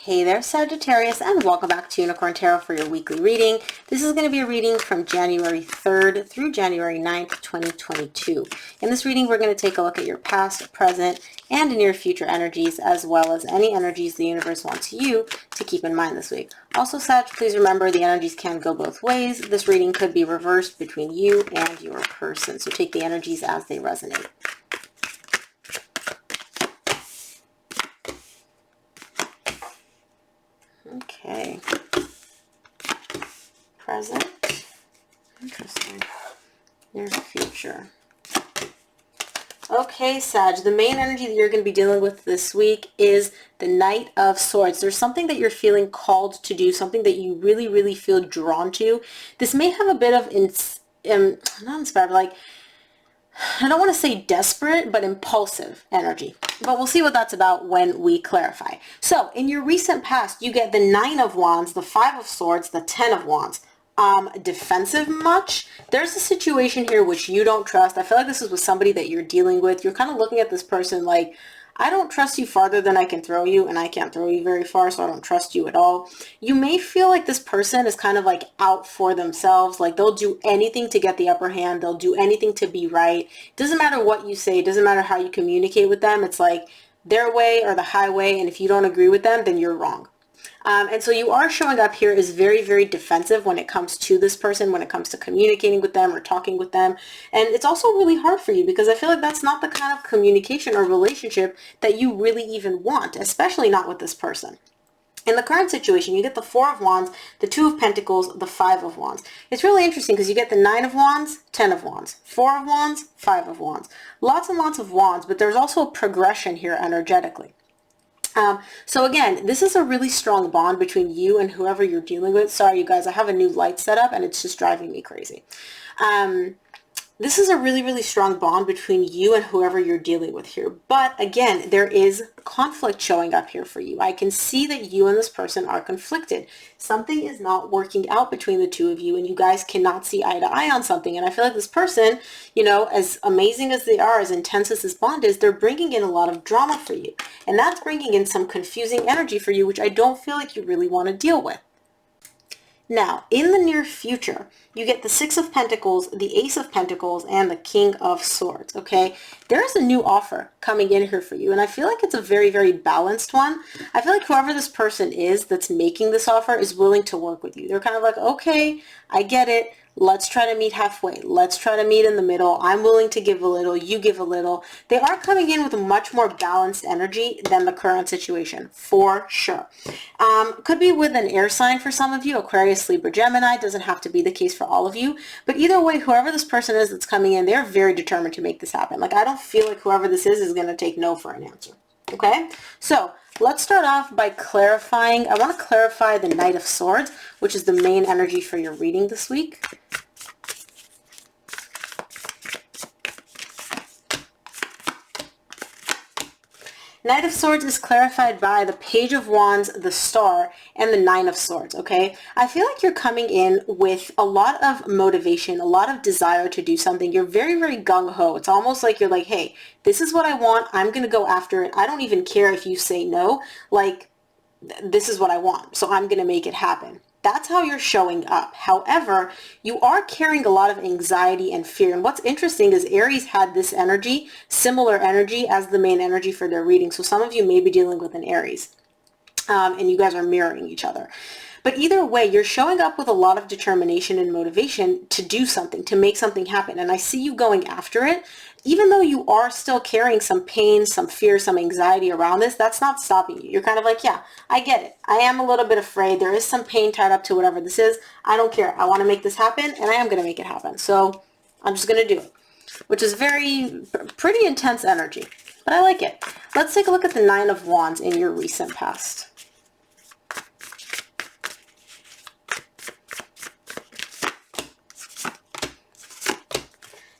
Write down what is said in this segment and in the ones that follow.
Hey there, Sagittarius, and welcome back to Unicorn Tarot for your weekly reading. This is going to be a reading from January 3rd through January 9th, 2022. In this reading, we're going to take a look at your past, present, and near future energies, as well as any energies the universe wants you to keep in mind this week. Also, Sag, please remember the energies can go both ways. This reading could be reversed between you and your person, so take the energies as they resonate. Okay. Present. Interesting. Near future. Okay, Sag, the main energy that you're going to be dealing with this week is the Knight of Swords. There's something that you're feeling called to do, something that you really, really feel drawn to. This may have a bit of, not inspired, like, I don't want to say desperate, but impulsive energy. But we'll see what that's about when we clarify. So, in your recent past, you get the 9 of Wands, the 5 of Swords, the 10 of Wands. Defensive much? There's a situation here which you don't trust. I feel like this is with somebody that you're dealing with. You're kind of looking at this person like, I don't trust you farther than I can throw you, and I can't throw you very far, so I don't trust you at all. You may feel like this person is kind of like out for themselves, like they'll do anything to get the upper hand, they'll do anything to be right. It doesn't matter what you say, it doesn't matter how you communicate with them, it's like their way or the highway, and if you don't agree with them, then you're wrong. And so you are showing up here as very, very defensive when it comes to this person, when it comes to communicating with them or talking with them. And it's also really hard for you because I feel like that's not the kind of communication or relationship that you really even want, especially not with this person. In the current situation, you get the 4 of Wands, the 2 of Pentacles, the 5 of Wands. It's really interesting because you get the 9 of Wands, 10 of Wands, 4 of Wands, 5 of Wands. Lots and lots of Wands, but there's also a progression here energetically. So again, this is a really strong bond between you and whoever you're dealing with. Sorry, you guys, I have a new light set up and it's just driving me crazy. This is a really, really strong bond between you and whoever you're dealing with here. But again, there is conflict showing up here for you. I can see that you and this person are conflicted. Something is not working out between the two of you and you guys cannot see eye to eye on something. And I feel like this person, you know, as amazing as they are, as intense as this bond is, they're bringing in a lot of drama for you. And that's bringing in some confusing energy for you, which I don't feel like you really want to deal with. Now, in the near future, you get the 6 of Pentacles, the Ace of Pentacles, and the King of Swords, okay? There is a new offer coming in here for you, and I feel like it's a very, very balanced one. I feel like whoever this person is that's making this offer is willing to work with you. They're kind of like, okay, I get it. Let's try to meet halfway. Let's try to meet in the middle. I'm willing to give a little. You give a little. They are coming in with a much more balanced energy than the current situation, for sure. Could be with an air sign for some of you, Aquarius, Libra, Gemini. Doesn't have to be the case for all of you. But either way, whoever this person is that's coming in, they're very determined to make this happen. Like, I don't feel like whoever this is going to take no for an answer. Okay? So, let's start off by clarifying. I want to clarify the Knight of Swords, which is the main energy for your reading this week. Knight of Swords is clarified by the Page of Wands, the Star, and the 9 of Swords, okay? I feel like you're coming in with a lot of motivation, a lot of desire to do something. You're very, very gung-ho. It's almost like you're like, hey, this is what I want. I'm going to go after it. I don't even care if you say no. Like, this is what I want, so I'm going to make it happen. That's how you're showing up. However, you are carrying a lot of anxiety and fear. And what's interesting is Aries had this energy, similar energy as the main energy for their reading. So some of you may be dealing with an Aries, and you guys are mirroring each other. But either way, you're showing up with a lot of determination and motivation to do something, to make something happen. And I see you going after it. Even though you are still carrying some pain, some fear, some anxiety around this, that's not stopping you. You're kind of like, yeah, I get it. I am a little bit afraid. There is some pain tied up to whatever this is. I don't care. I want to make this happen, and I am going to make it happen. So I'm just going to do it, which is pretty intense energy. But I like it. Let's take a look at the 9 of Wands in your recent past.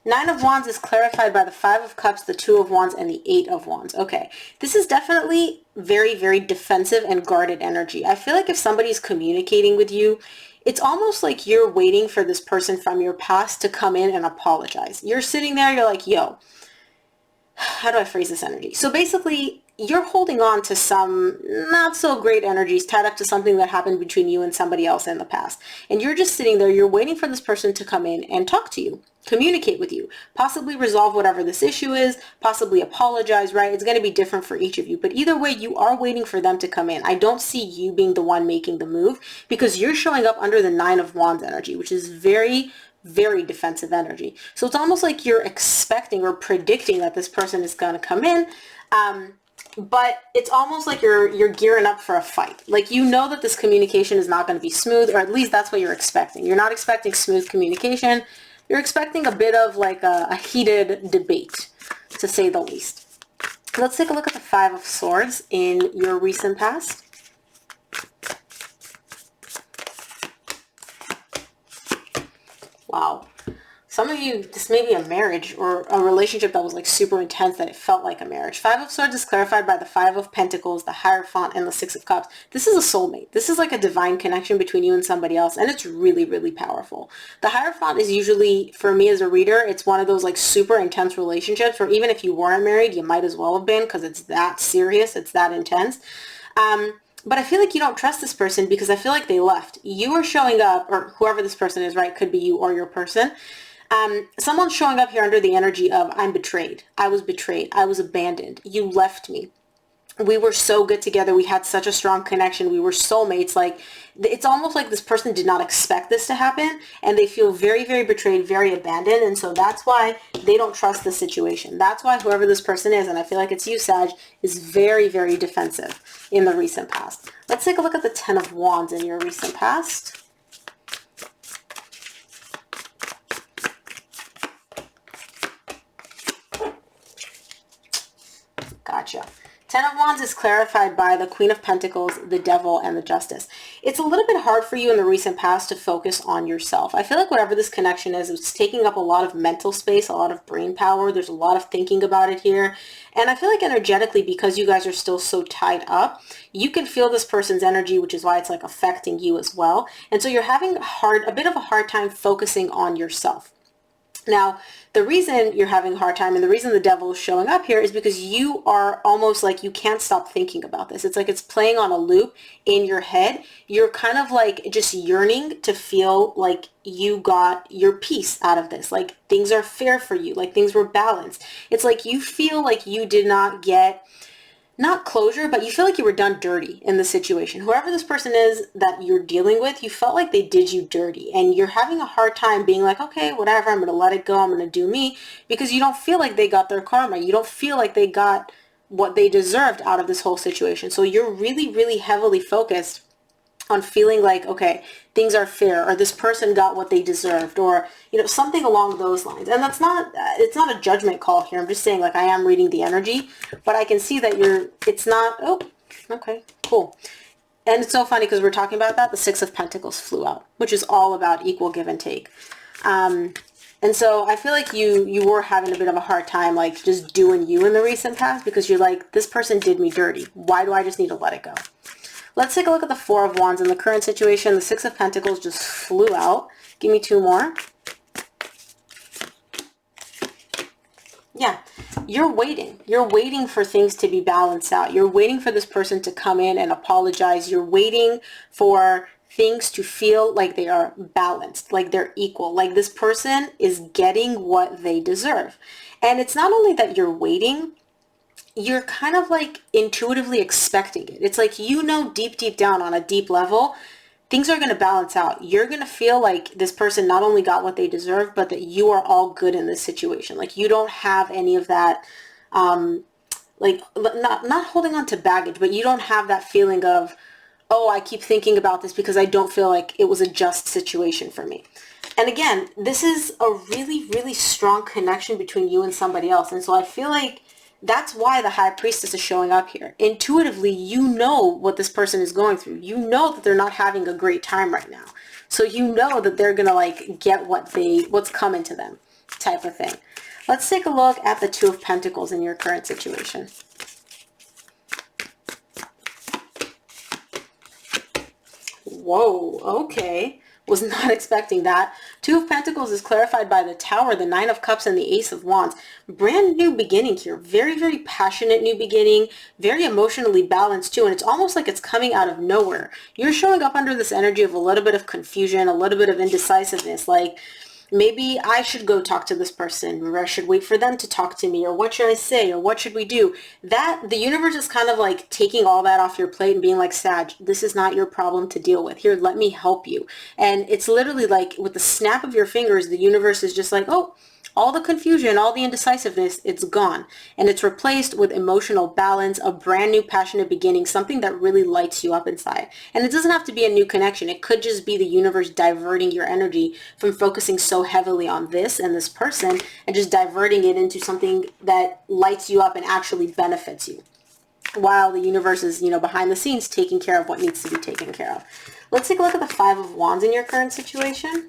Nine of Wands is clarified by the 5 of Cups, the 2 of Wands, and the 8 of Wands. Okay, this is definitely very, very defensive and guarded energy. I feel like if somebody's communicating with you, it's almost like you're waiting for this person from your past to come in and apologize. You're sitting there, you're like, yo, how do I phrase this energy? So basically, you're holding on to some not so great energies tied up to something that happened between you and somebody else in the past. And you're just sitting there, you're waiting for this person to come in and talk to you, communicate with you, possibly resolve whatever this issue is, possibly apologize, right? It's going to be different for each of you. But either way, you are waiting for them to come in. I don't see you being the one making the move because you're showing up under the Nine of Wands energy, which is very defensive energy. So it's almost like you're expecting or predicting that this person is going to come in. But it's almost like you're gearing up for a fight. Like, you know that this communication is not going to be smooth, or at least that's what you're expecting. You're not expecting smooth communication. You're expecting a bit of like a heated debate, to say the least. Let's take a look at the Five of Swords in your recent past. Wow. Some of you, this may be a marriage or a relationship that was like super intense that it felt like a marriage. Five of Swords is clarified by the Five of Pentacles, the Hierophant, and the Six of Cups. This is a soulmate. This is like a divine connection between you and somebody else, and it's really powerful. The Hierophant is usually, for me as a reader, it's one of those like super intense relationships where even if you weren't married, you might as well have been, because it's that serious, it's that intense. But I feel like you don't trust this person because I feel like they left. You are showing up, or whoever this person is, right? Could be you or your person. Someone's showing up here under the energy of, I'm betrayed. I was betrayed. I was abandoned. You left me. We were so good together. We had such a strong connection. We were soulmates. Like, it's almost like this person did not expect this to happen, and they feel very betrayed, very abandoned. And so that's why they don't trust the situation. That's why whoever this person is, and I feel like it's you, Sag, is very defensive in the recent past. Let's take a look at the Ten of Wands in your recent past. Gotcha. Ten of Wands is clarified by the Queen of Pentacles, the Devil, and the Justice. It's a little bit hard for you in the recent past to focus on yourself. I feel like whatever this connection is, it's taking up a lot of mental space, a lot of brain power. There's a lot of thinking about it here. And I feel like energetically, because you guys are still so tied up, you can feel this person's energy, which is why it's like affecting you as well. And so you're having a bit of a hard time focusing on yourself. Now, the reason you're having a hard time and the reason the Devil is showing up here is because you are almost like you can't stop thinking about this. It's like it's playing on a loop in your head. You're kind of like just yearning to feel like you got your piece out of this. Like things are fair for you. Like things were balanced. It's like you feel like you did not get, not closure, but you feel like you were done dirty in the situation. Whoever this person is that you're dealing with, you felt like they did you dirty, and you're having a hard time being like, okay, whatever, I'm going to let it go, I'm going to do me, because you don't feel like they got their karma. You don't feel like they got what they deserved out of this whole situation. So you're really heavily focused on feeling like, okay, things are fair, or this person got what they deserved, or, you know, something along those lines. And that's not, it's not a judgment call here. I'm just saying, like, I am reading the energy, but I can see that it's not, oh, okay, cool. And it's so funny because we're talking about that. The Six of Pentacles flew out, which is all about equal give and take. And so I feel like you were having a bit of a hard time, like, just doing you in the recent past, because you're like, this person did me dirty. Why do I just need to let it go? Let's take a look at the Four of Wands in the current situation. The Six of Pentacles just flew out. Give me two more. Yeah, you're waiting. You're waiting for things to be balanced out. You're waiting for this person to come in and apologize. You're waiting for things to feel like they are balanced, like they're equal, like this person is getting what they deserve. And it's not only that you're waiting, you're kind of like intuitively expecting it. It's like, you know, deep down on a deep level, things are going to balance out. You're going to feel like this person not only got what they deserve, but that you are all good in this situation. Like you don't have any of that, like not holding on to baggage, but you don't have that feeling of, oh, I keep thinking about this because I don't feel like it was a just situation for me. And again, this is a really strong connection between you and somebody else. And so I feel like that's why the High Priestess is showing up here. Intuitively, you know what this person is going through. You know that they're not having a great time right now. So you know that they're going to like get what's coming to them, type of thing. Let's take a look at the Two of Pentacles in your current situation. Whoa, okay. Was not expecting that. Two of Pentacles is clarified by the Tower, the Nine of Cups, and the Ace of Wands. Brand new beginning here. Very, very passionate new beginning. Very emotionally balanced too. And it's almost like it's coming out of nowhere. You're showing up under this energy of a little bit of confusion, a little bit of indecisiveness. Like, maybe I should go talk to this person, or I should wait for them to talk to me, or what should I say, or what should we do? That the universe is kind of like taking all that off your plate and being like, Sag, this is not your problem to deal with. Here, let me help you. And it's literally like with the snap of your fingers, the universe is just like, oh, all the confusion, all the indecisiveness, it's gone. And it's replaced with emotional balance, a brand new passionate beginning, something that really lights you up inside. And it doesn't have to be a new connection. It could just be the universe diverting your energy from focusing so heavily on this and this person and just diverting it into something that lights you up and actually benefits you, while the universe is, behind the scenes taking care of what needs to be taken care of. Let's take a look at the Five of Wands in your current situation.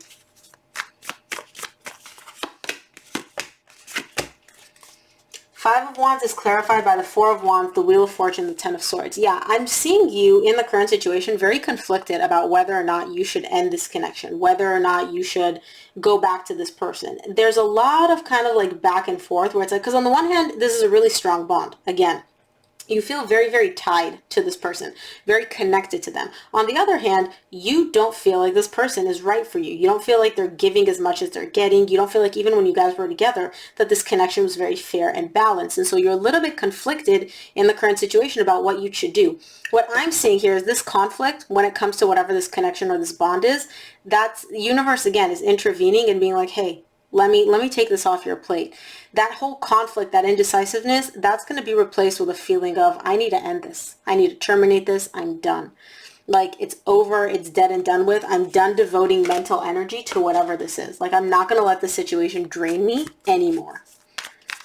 Five of Wands is clarified by the Four of Wands, the Wheel of Fortune, the Ten of Swords. Yeah, I'm seeing you in the current situation very conflicted about whether or not you should end this connection, whether or not you should go back to this person. There's a lot of kind of like back and forth where it's like, because on the one hand, this is a really strong bond. Again, you feel very, very tied to this person, very connected to them. On the other hand, you don't feel like this person is right for you. You don't feel like they're giving as much as they're getting. You don't feel like even when you guys were together that this connection was very fair and balanced. And so you're a little bit conflicted in the current situation about what you should do. What I'm seeing here is this conflict when it comes to whatever this connection or this bond is, that's the universe again is intervening and being like, hey, let me take this off your plate. That whole conflict, that indecisiveness, that's going to be replaced with a feeling of, I need to end this. I need to terminate this. I'm done. Like, it's over. It's dead and done with. I'm done devoting mental energy to whatever this is. Like, I'm not going to let the situation drain me anymore,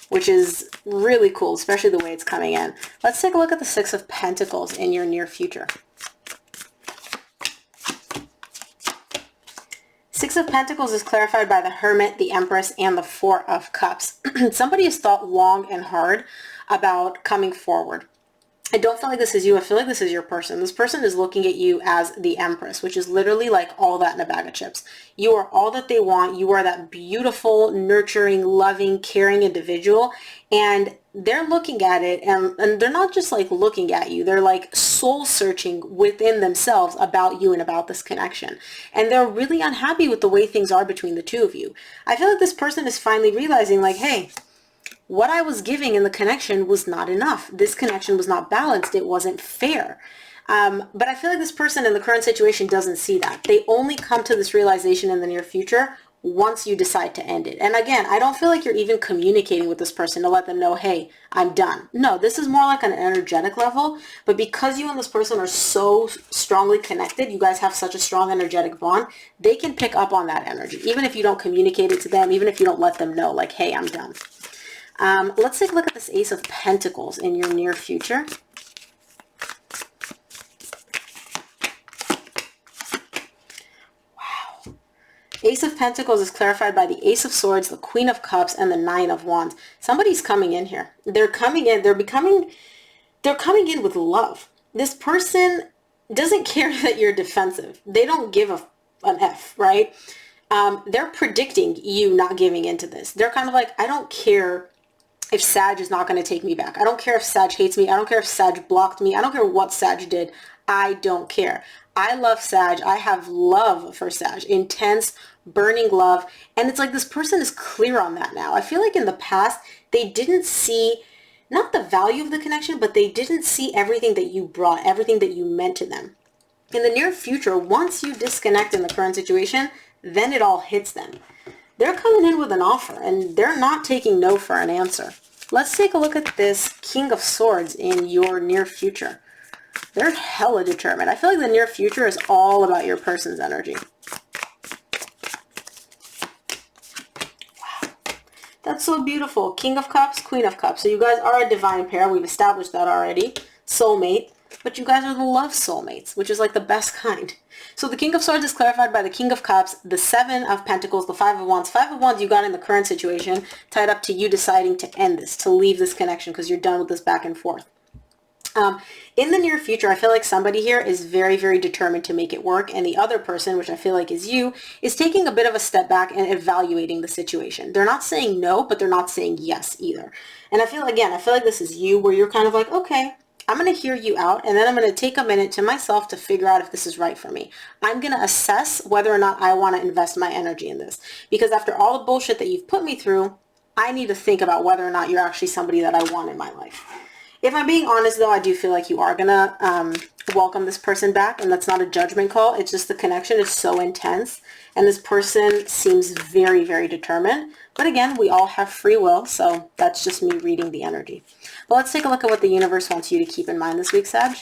which is really cool, especially the way it's coming in. Let's take a look at the Six of Pentacles in your near future. Six of Pentacles is clarified by the Hermit, the Empress, and the Four of Cups. Somebody has thought long and hard about coming forward. I don't feel like this is you. I feel like this is your person. This person is looking at you as the Empress, which is literally like all that in a bag of chips. You are all that they want. You are that beautiful, nurturing, loving, caring individual. And they're looking at it and they're not just like looking at you. They're like soul searching within themselves about you and about this connection. And they're really unhappy with the way things are between the two of you. I feel like this person is finally realizing like, hey, what I was giving in the connection was not enough. This connection was not balanced. It wasn't fair. But I feel like this person in the current situation doesn't see that. They only come to this realization in the near future once you decide to end it. And again, I don't feel like you're even communicating with this person to let them know, hey, I'm done. No, this is more like an energetic level. But because you and this person are so strongly connected, you guys have such a strong energetic bond, they can pick up on that energy. Even if you don't communicate it to them, even if you don't let them know, like, hey, I'm done. Let's take a look at this Ace of Pentacles in your near future. Wow. Ace of Pentacles is clarified by the Ace of Swords, the Queen of Cups, and the Nine of Wands. Somebody's coming in here. They're coming in. They're coming in with love. This person doesn't care that you're defensive. They don't give an F, right? They're predicting you not giving into this. They're kind of like, I don't care if Sag is not going to take me back. I don't care if Sag hates me. I don't care if Sag blocked me. I don't care what Sag did. I don't care. I love Sag. I have love for Sag. Intense, burning love. And it's like this person is clear on that now. I feel like in the past, they didn't see, not the value of the connection, but they didn't see everything that you brought, everything that you meant to them. In the near future, once you disconnect in the current situation, then it all hits them. They're coming in with an offer and they're not taking no for an answer. Let's take a look at this King of Swords in your near future. They're hella determined. I feel like the near future is all about your person's energy. Wow. That's so beautiful. King of Cups, Queen of Cups. So you guys are a divine pair. We've established that already. Soulmate. But you guys are the love soulmates, which is like the best kind. So the King of Swords is clarified by the King of Cups, the Seven of Pentacles, the Five of Wands. Five of Wands you got in the current situation, tied up to you deciding to end this, to leave this connection because you're done with this back and forth. In the near future, I feel like somebody here is very, very determined to make it work. And the other person, which I feel like is you, is taking a bit of a step back and evaluating the situation. They're not saying no, but they're not saying yes either. And I feel like this is you where you're kind of like, okay, I'm going to hear you out, and then I'm going to take a minute to myself to figure out if this is right for me. I'm going to assess whether or not I want to invest my energy in this. Because after all the bullshit that you've put me through, I need to think about whether or not you're actually somebody that I want in my life. If I'm being honest, though, I do feel like you are going to welcome this person back, and that's not a judgment call. It's just the connection is so intense, and this person seems very, very determined. But again, we all have free will, so that's just me reading the energy. But let's take a look at what the universe wants you to keep in mind this week, Sag.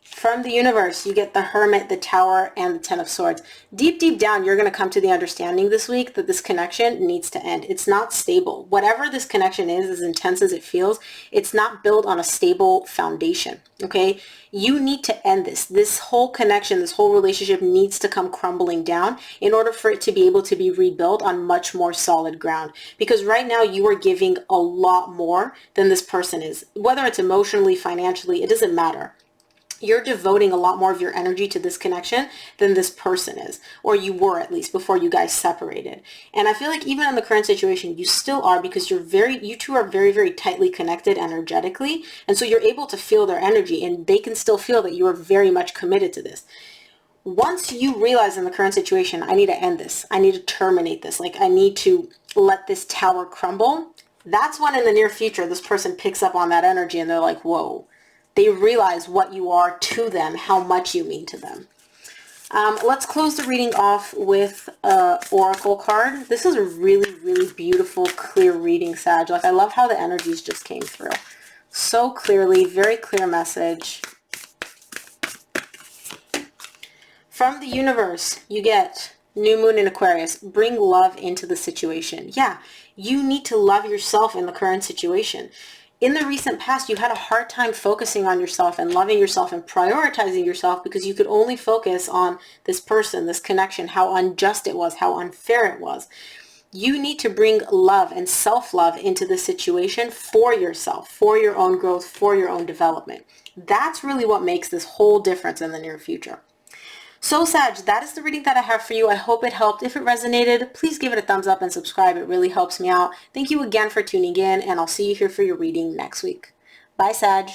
From the universe, you get the Hermit, the Tower, and the Ten of Swords. Deep, deep down, you're going to come to the understanding this week that this connection needs to end. It's not stable. Whatever this connection is, as intense as it feels, it's not built on a stable foundation, okay? You need to end this. This whole connection, this whole relationship needs to come crumbling down in order for it to be able to be rebuilt on much more solid ground. Because right now, you are giving a lot more than this person is. Whether it's emotionally, financially, it doesn't matter. You're devoting a lot more of your energy to this connection than this person is, or you were at least before you guys separated. And I feel like even in the current situation, you still are, because you two are very, very tightly connected energetically. And so you're able to feel their energy, and they can still feel that you are very much committed to this. Once you realize in the current situation, I need to end this, I need to terminate this, like I need to let this tower crumble, that's when in the near future, this person picks up on that energy and they're like, whoa. They realize what you are to them, how much you mean to them. Let's close the reading off with an oracle card. This is a really, really beautiful, clear reading, Sag. Like, I love how the energies just came through. So clearly, very clear message. From the universe, you get New Moon in Aquarius. Bring love into the situation. Yeah, you need to love yourself in the current situation. In the recent past, you had a hard time focusing on yourself and loving yourself and prioritizing yourself because you could only focus on this person, this connection, how unjust it was, how unfair it was. You need to bring love and self-love into the situation for yourself, for your own growth, for your own development. That's really what makes this whole difference in the near future. So Sag, that is the reading that I have for you. I hope it helped. If it resonated, please give it a thumbs up and subscribe. It really helps me out. Thank you again for tuning in, and I'll see you here for your reading next week. Bye, Sag.